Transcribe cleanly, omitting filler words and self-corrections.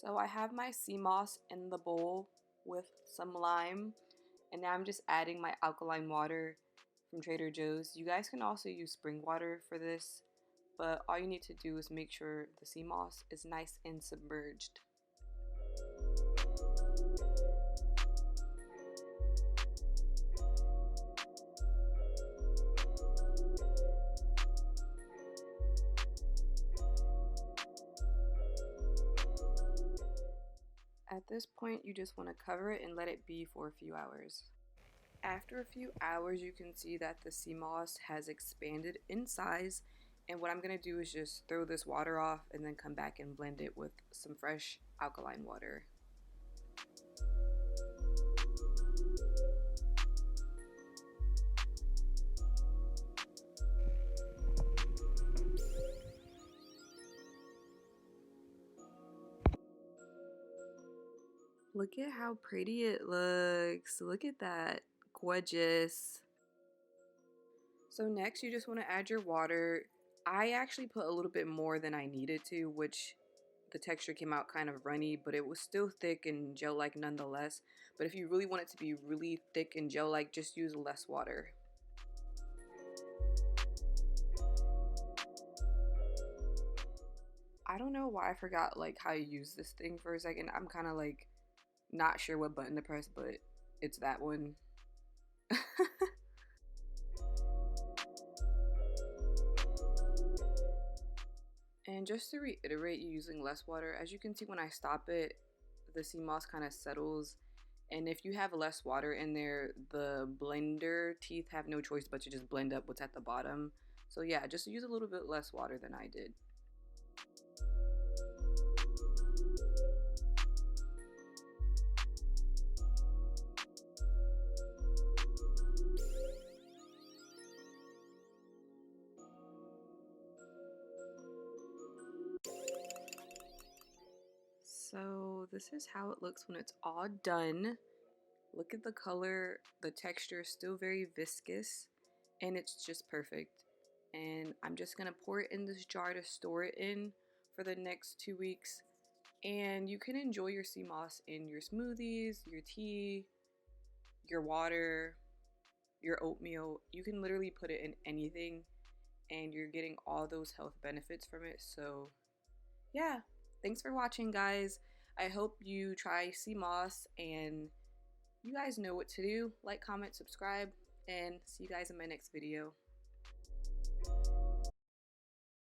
So I have my sea moss in the bowl with some lime, and now I'm just adding my alkaline water from Trader Joe's. You guys can also use spring water for this, but all you need to do is make sure the sea moss is nice and submerged. At this point, you just want to cover it and let it be for a few hours. After a few hours, you can see that the sea moss has expanded in size, and what I'm going to do is just throw this water off and then come back and blend it with some fresh alkaline water. Look at how pretty it looks. Look at that. Gorgeous. So next you just want to add your water. I actually put a little bit more than I needed to, which the texture came out kind of runny, but it was still thick and gel-like nonetheless. But if you really want it to be really thick and gel-like, just use less water. I don't know why I forgot like how you use this thing for a second. I'm kind of like not sure what button to press, but it's that one. And just to reiterate, using less water, as you can see when I stop it, the sea moss kind of settles. And if you have less water in there, the blender teeth have no choice but to just blend up what's at the bottom. So yeah, just use a little bit less water than I did. So this is how it looks when it's all done. Look at the color, the texture is still very viscous, and it's just perfect. And I'm just gonna pour it in this jar to store it in for the next 2 weeks. And you can enjoy your sea moss in your smoothies, your tea, your water, your oatmeal. You can literally put it in anything, and you're getting all those health benefits from it. So yeah, thanks for watching, guys. I hope you try sea moss, and you guys know what to do. Like, comment, subscribe, and see you guys in my next video.